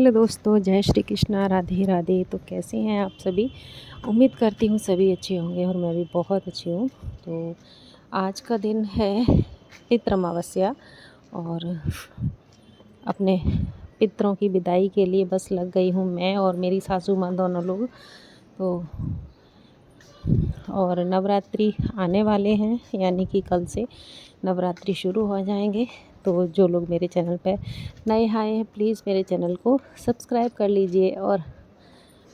Hello दोस्तों, जय श्री कृष्णा, राधे राधे। तो कैसे हैं आप सभी? उम्मीद करती हूँ सभी अच्छे होंगे और मैं भी बहुत अच्छी हूँ। तो आज का दिन है पितृ अमावस्या और अपने पितरों की विदाई के लिए बस लग गई हूँ मैं और मेरी सासू माँ दोनों लोग। तो और नवरात्रि आने वाले हैं, यानी कि कल से नवरात्रि शुरू हो जाएंगे। तो जो लोग मेरे चैनल पर नए आए हैं, प्लीज़ मेरे चैनल को सब्सक्राइब कर लीजिए और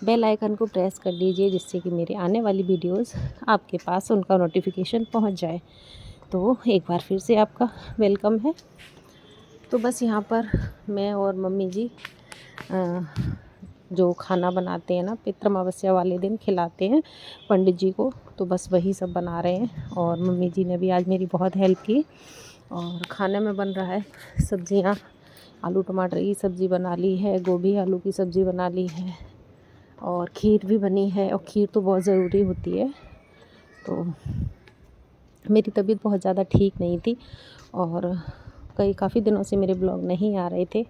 बेल आइकन को प्रेस कर लीजिए, जिससे कि मेरे आने वाली वीडियोस आपके पास उनका नोटिफिकेशन पहुंच जाए। तो एक बार फिर से आपका वेलकम है। तो बस यहाँ पर मैं और मम्मी जी जो खाना बनाते हैं ना, पितृ अमावस्या वाले दिन खिलाते हैं पंडित जी को, तो बस वही सब बना रहे हैं। और मम्मी जी ने भी आज मेरी बहुत हेल्प की। और खाने में बन रहा है सब्जियां, आलू टमाटर की सब्ज़ी बना ली है, गोभी आलू की सब्ज़ी बना ली है और खीर भी बनी है। और खीर तो बहुत ज़रूरी होती है। तो मेरी तबीयत बहुत ज़्यादा ठीक नहीं थी और काफ़ी दिनों से मेरे ब्लॉग नहीं आ रहे थे,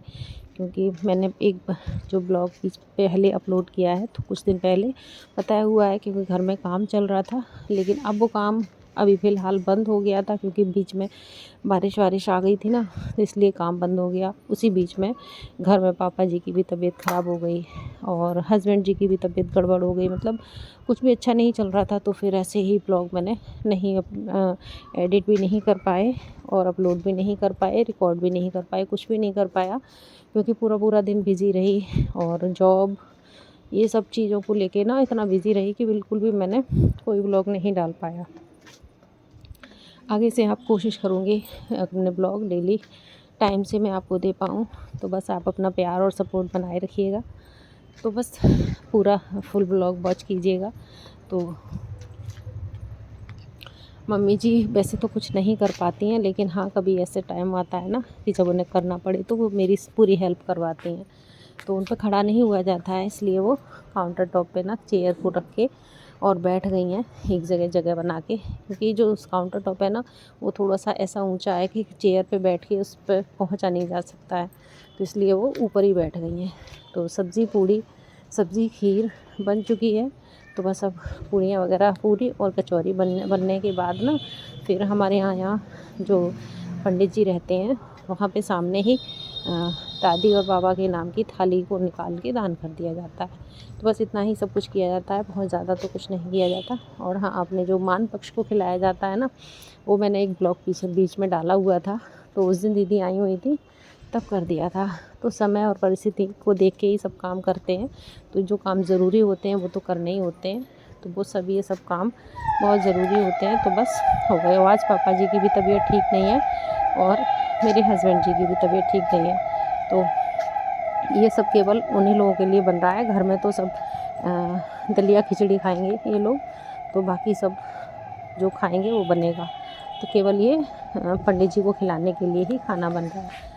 क्योंकि मैंने एक जो ब्लॉग पहले अपलोड किया है तो कुछ दिन पहले बताया हुआ है, क्योंकि घर में काम चल रहा था। लेकिन अब वो काम अभी फ़िलहाल बंद हो गया था, क्योंकि बीच में बारिश आ गई थी ना, तो इसलिए काम बंद हो गया। उसी बीच में घर में पापा जी की भी तबीयत ख़राब हो गई और हस्बैंड जी की भी तबीयत गड़बड़ हो गई। मतलब कुछ भी अच्छा नहीं चल रहा था। तो फिर ऐसे ही ब्लॉग मैंने नहीं एडिट भी नहीं कर पाए और अपलोड भी नहीं कर पाए, रिकॉर्ड भी नहीं कर पाए, कुछ भी नहीं कर पाया, क्योंकि पूरा दिन बिज़ी रही और जॉब ये सब चीज़ों को लेके ना इतना बिज़ी रही कि बिल्कुल भी मैंने कोई ब्लॉग नहीं डाल पाया। आगे से आप कोशिश करूँगी अपने ब्लॉग डेली टाइम से मैं आपको दे पाऊँ। तो बस आप अपना प्यार और सपोर्ट बनाए रखिएगा। तो बस पूरा फुल ब्लॉग वॉच कीजिएगा। तो मम्मी जी वैसे तो कुछ नहीं कर पाती हैं, लेकिन हाँ, कभी ऐसे टाइम आता है ना कि जब उन्हें करना पड़े तो वो मेरी पूरी हेल्प करवाती हैं। तो उन पर खड़ा नहीं हुआ जाता है, इसलिए वो काउंटर टॉप पे ना चेयर को रख के और बैठ गई हैं एक जगह बना के, क्योंकि जो उस काउंटर टॉप है ना, वो थोड़ा सा ऐसा ऊंचा है कि चेयर पे बैठ के उस पर पहुँचा नहीं जा सकता है। तो इसलिए वो ऊपर ही बैठ गई हैं। तो सब्ज़ी खीर बन चुकी है। तो बस अब पूड़ियाँ वगैरह, पूड़ी और कचौरी बनने के बाद ना, फिर हमारे यहाँ जो पंडित जी रहते हैं वहाँ पे सामने ही दादी और बाबा के नाम की थाली को निकाल के दान कर दिया जाता है। तो बस इतना ही सब कुछ किया जाता है, बहुत ज़्यादा तो कुछ नहीं किया जाता। और हाँ, आपने जो मान पक्ष को खिलाया जाता है ना, वो मैंने एक ब्लॉग पीछे बीच में डाला हुआ था। तो उस दिन दीदी आई हुई थी, तब कर दिया था। तो समय और परिस्थिति को देख के ही सब काम करते हैं। तो जो काम ज़रूरी होते हैं वो तो करने ही होते हैं। तो वो सब ये सब काम बहुत ज़रूरी होते हैं। तो बस हो गए। और आज पापा जी की भी तबीयत ठीक नहीं है और मेरे हस्बैंड जी की भी तबीयत ठीक नहीं है। तो ये सब केवल उन्हीं लोगों के लिए बन रहा है। घर में तो सब दलिया खिचड़ी खाएंगे ये लोग, तो बाकी सब जो खाएंगे वो बनेगा। तो केवल ये पंडित जी को खिलाने के लिए ही खाना बन रहा है।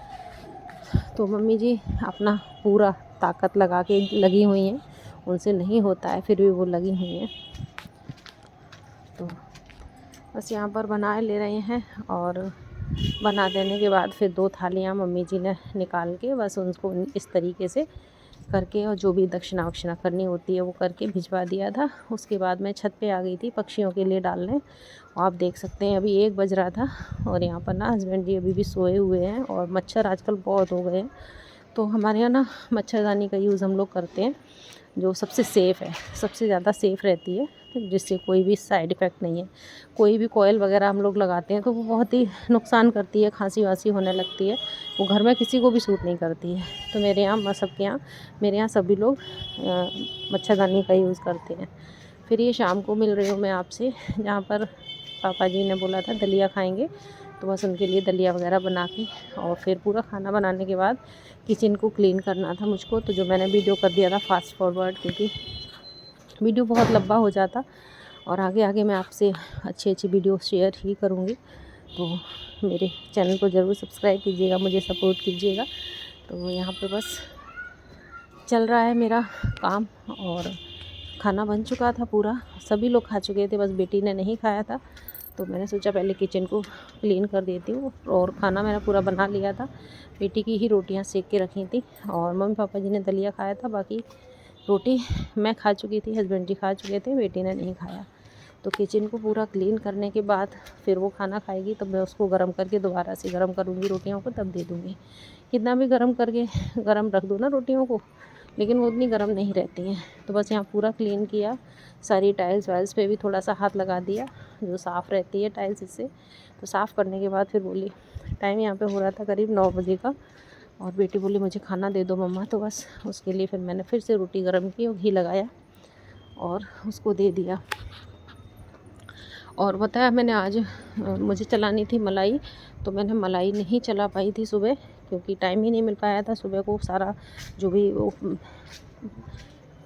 तो मम्मी जी अपना पूरा ताकत लगा के लगी हुई हैं, उनसे नहीं होता है फिर भी वो लगी हुई हैं। तो बस यहाँ पर बना ले रहे हैं और बना देने के बाद फिर 2 थालियाँ मम्मी जी ने निकाल के बस उनको इस तरीके से करके, और जो भी दक्षिणा वक्षिणा करनी होती है वो करके भिजवा दिया था। उसके बाद मैं छत पे आ गई थी पक्षियों के लिए डालने। आप देख सकते हैं अभी 1 बज रहा था और यहाँ पर ना हस्बैंड जी अभी भी सोए हुए हैं और मच्छर आजकल बहुत हो गए हैं। तो हमारे यहाँ ना मच्छरदानी का यूज़ हम लोग करते हैं, जो सबसे सेफ़ है, सबसे ज़्यादा सेफ़ रहती है, जिससे कोई भी साइड इफ़ेक्ट नहीं है। कोई भी कोयल वगैरह हम लोग लगाते हैं तो वो बहुत ही नुकसान करती है, खांसी वासी होने लगती है, वो घर में किसी को भी सूट नहीं करती है। तो मेरे यहाँ मेरे यहाँ सभी लोग मच्छरदानी का यूज़ करते हैं। फिर ये शाम को मिल रही हूँ मैं आपसे, जहाँ पर पापा जी ने बोला था दलिया खाएंगे, तो बस उनके लिए दलिया वगैरह बना के और फिर पूरा खाना बनाने के बाद किचन को क्लीन करना था मुझको। तो जो मैंने वीडियो कर दिया था फास्ट फॉरवर्ड, क्योंकि वीडियो बहुत लंबा हो जाता और आगे मैं आपसे अच्छी वीडियो शेयर ही करूँगी। तो मेरे चैनल को ज़रूर सब्सक्राइब कीजिएगा, मुझे सपोर्ट कीजिएगा। तो यहाँ पे बस चल रहा है मेरा काम और खाना बन चुका था पूरा, सभी लोग खा चुके थे, बस बेटी ने नहीं खाया था। तो मैंने सोचा पहले किचन को क्लीन कर देती हूँ। और खाना मैंने पूरा बना लिया था, बेटी की ही रोटियां सेक के रखी थी और मम्मी पापा जी ने दलिया खाया था, बाकी रोटी मैं खा चुकी थी, हस्बैंड जी खा चुके थे, बेटी ने नहीं खाया। तो किचन को पूरा क्लीन करने के बाद फिर वो खाना खाएगी, तो मैं उसको गर्म करके दोबारा से गर्म करूँगी रोटियों को, तब दे दूँगी। कितना भी गर्म करके गर्म रख दो ना रोटियों को, लेकिन वो उतनी गर्म नहीं रहती हैं। तो बस यहाँ पूरा क्लीन किया, सारी टाइल्स वाइल्स पे भी थोड़ा सा हाथ लगा दिया, जो साफ़ रहती है टाइल्स इससे। तो साफ़ करने के बाद फिर बोली, टाइम यहाँ पे हो रहा था करीब 9 बजे का, और बेटी बोली मुझे खाना दे दो मम्मा। तो बस उसके लिए फिर मैंने फिर से रोटी गर्म की और घी लगाया और उसको दे दिया। और बताया मैंने आज मुझे चलानी थी मलाई, तो मैंने मलाई नहीं चला पाई थी सुबह, क्योंकि टाइम ही नहीं मिल पाया था सुबह को। सारा जो भी वो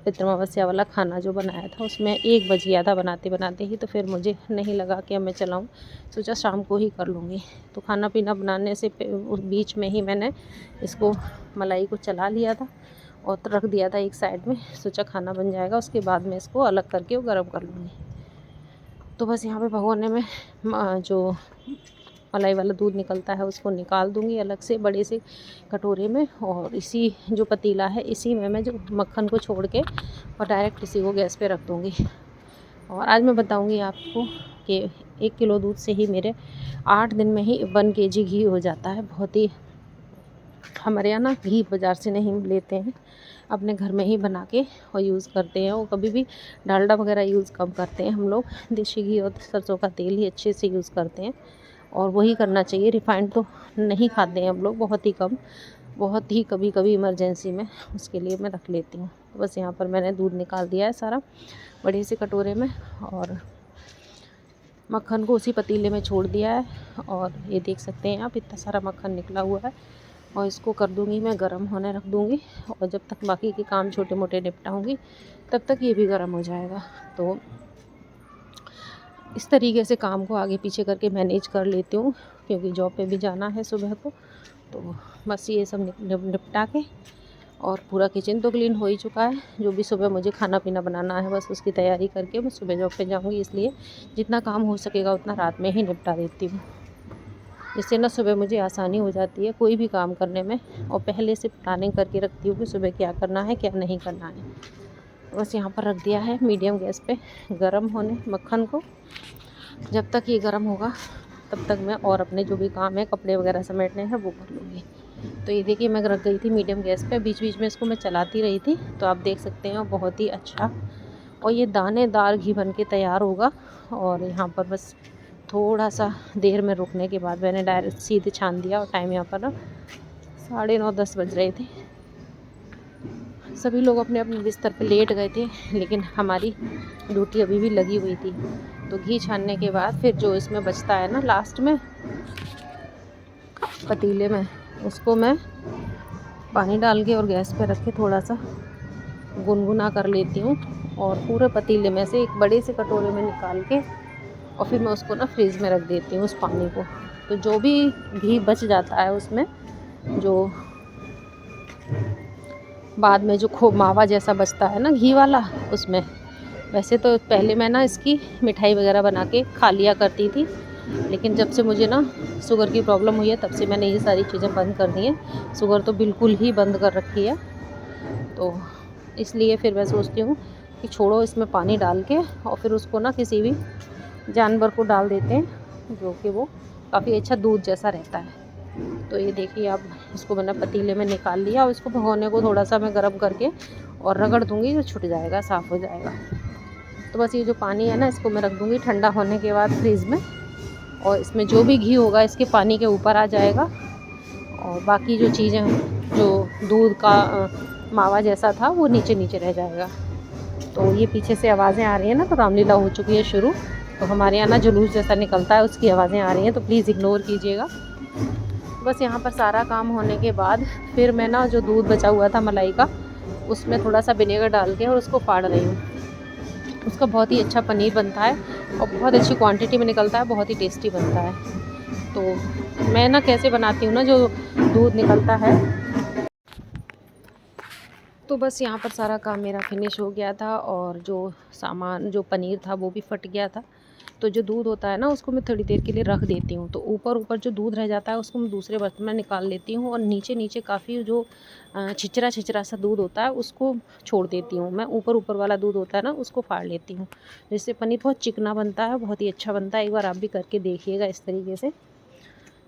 पितृअमावस्या वाला खाना जो बनाया था उसमें 1 बज गया था बनाते बनाते ही, तो फिर मुझे नहीं लगा कि अब मैं चलाऊँ, सोचा शाम को ही कर लूँगी। तो खाना पीना बनाने से उस बीच में ही मैंने इसको मलाई को चला लिया था और रख दिया था एक साइड में, सोचा खाना बन जाएगा उसके बाद मैं इसको अलग करके वो गर्म कर लूँगी। तो बस यहाँ पे भगोने में जो मलाई वाला दूध निकलता है उसको निकाल दूँगी अलग से बड़े से कटोरे में, और इसी जो पतीला है इसी में मैं जो मक्खन को छोड़ के और डायरेक्ट इसी को गैस पे रख दूँगी। और आज मैं बताऊँगी आपको कि 1 किलो दूध से ही मेरे 8 दिन में ही 1 केजी घी हो जाता है। बहुत ही, हमारे यहाँ ना घी बाज़ार से नहीं लेते हैं, अपने घर में ही बना के और यूज़ करते हैं। और कभी भी डालडा वगैरह यूज़ कम करते हैं हम लोग, देसी घी और सरसों का तेल ही अच्छे से यूज़ करते हैं, और वही करना चाहिए। रिफाइंड तो नहीं खाते हैं हम लोग, बहुत ही कम, बहुत ही कभी कभी इमरजेंसी में, उसके लिए मैं रख लेती हूँ। तो बस यहाँ पर मैंने दूध निकाल दिया है सारा बड़े से कटोरे में, और मक्खन को उसी पतीले में छोड़ दिया है। और ये देख सकते हैं आप, इतना सारा मक्खन निकला हुआ है। और इसको कर दूँगी मैं गरम होने रख दूँगी, और जब तक बाकी के काम छोटे मोटे निपटाऊँगी तब तक ये भी गरम हो जाएगा। तो इस तरीके से काम को आगे पीछे करके मैनेज कर लेती हूँ, क्योंकि जॉब पे भी जाना है सुबह को। तो बस ये सब निपटा के, और पूरा किचन तो क्लीन हो ही चुका है। जो भी सुबह मुझे खाना पीना बनाना है बस उसकी तैयारी करके मैं सुबह जॉब पे जाऊँगी, इसलिए जितना काम हो सकेगा उतना रात में ही निपटा देती हूँ। इससे ना सुबह मुझे आसानी हो जाती है कोई भी काम करने में, और पहले से प्लानिंग करके रखती हूँ कि सुबह क्या करना है क्या नहीं करना है। बस यहाँ पर रख दिया है मीडियम गैस पे गरम होने मक्खन को। जब तक ये गरम होगा तब तक मैं और अपने जो भी काम है कपड़े वगैरह समेटने हैं वो कर लूँगी। तो ये देखिए मैं रख गई थी मीडियम गैस पे, बीच बीच में इसको मैं चलाती रही थी, तो आप देख सकते हैं बहुत ही अच्छा और ये दानेदार घी बन के तैयार होगा। और यहाँ पर बस थोड़ा सा देर में रुकने के बाद मैंने डायरेक्ट सीधे छान दिया। और टाइम यहाँ पर ना 9:30-10 बज रहे थे। सभी लोग अपने अपने बिस्तर पे लेट गए थे, लेकिन हमारी ड्यूटी अभी भी लगी हुई थी। तो घी छानने के बाद फिर जो इसमें बचता है ना लास्ट में पतीले में, उसको मैं पानी डाल के और गैस पे रख के थोड़ा सा गुनगुना कर लेती हूँ, और पूरे पतीले में से एक बड़े से कटोरे में निकाल के और फिर मैं उसको ना फ्रीज़ में रख देती हूँ उस पानी को। तो जो भी घी बच जाता है उसमें, जो बाद में जो खूब मावा जैसा बचता है ना घी वाला, उसमें वैसे तो पहले मैं ना इसकी मिठाई वगैरह बना के खा लिया करती थी, लेकिन जब से मुझे ना शुगर की प्रॉब्लम हुई है तब से मैंने ये सारी चीज़ें बंद कर दी हैं। शुगर तो बिल्कुल ही बंद कर रखी है। तो इसलिए फिर मैं सोचती हूँ कि छोड़ो, इसमें पानी डाल के और फिर उसको ना किसी भी जानवर को डाल देते हैं, जो कि वो काफ़ी अच्छा दूध जैसा रहता है। तो ये देखिए आप, इसको मैंने पतीले में निकाल लिया और इसको भगोने को थोड़ा सा मैं गर्म करके और रगड़ दूँगी तो छूट जाएगा, साफ़ हो जाएगा। तो बस ये जो पानी है ना इसको मैं रख दूँगी ठंडा होने के बाद फ्रीज़ में, और इसमें जो भी घी होगा इसके पानी के ऊपर आ जाएगा, और बाकी जो चीज़ें जो दूध का मावा जैसा था वो नीचे नीचे रह जाएगा। तो ये पीछे से आवाज़ें आ रही हैं ना, तो रामलीला हो चुकी है शुरू। तो हमारे यहाँ ना जुलूस जैसा निकलता है, उसकी आवाज़ें आ रही हैं, तो प्लीज़ इग्नोर कीजिएगा। बस यहाँ पर सारा काम होने के बाद फिर मैं ना जो दूध बचा हुआ था मलाई का, उसमें थोड़ा सा विनेगर डाल के और उसको फाड़ रही हूँ। उसका बहुत ही अच्छा पनीर बनता है और बहुत अच्छी क्वांटिटी में निकलता है, बहुत ही टेस्टी बनता है। तो मैं ना कैसे बनाती हूँ ना, जो दूध निकलता है, तो बस यहाँ पर सारा काम मेरा फिनिश हो गया था, और जो सामान जो पनीर था वो भी फट गया था। तो जो दूध होता है ना उसको मैं थोड़ी देर के लिए रख देती हूँ। तो ऊपर ऊपर जो दूध रह जाता है उसको मैं दूसरे बर्तन में निकाल लेती हूँ, और नीचे नीचे काफ़ी जो छिचरा छिचरा सा दूध होता है उसको छोड़ देती हूँ। मैं ऊपर ऊपर वाला दूध होता है ना उसको फाड़ लेती हूँ, जिससे पनीर बहुत चिकना बनता है, बहुत ही अच्छा बनता है। एक बार आप भी करके देखिएगा इस तरीके से।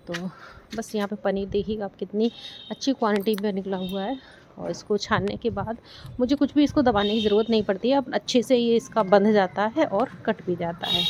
तो बस यहाँ पे पनीर देखिएगा आप कितनी अच्छी क्वांटिटी में निकला हुआ है। और इसको छानने के बाद मुझे कुछ भी इसको दबाने की ज़रूरत नहीं पड़ती है, अब अच्छे से ये इसका बंध जाता है और कट भी जाता है।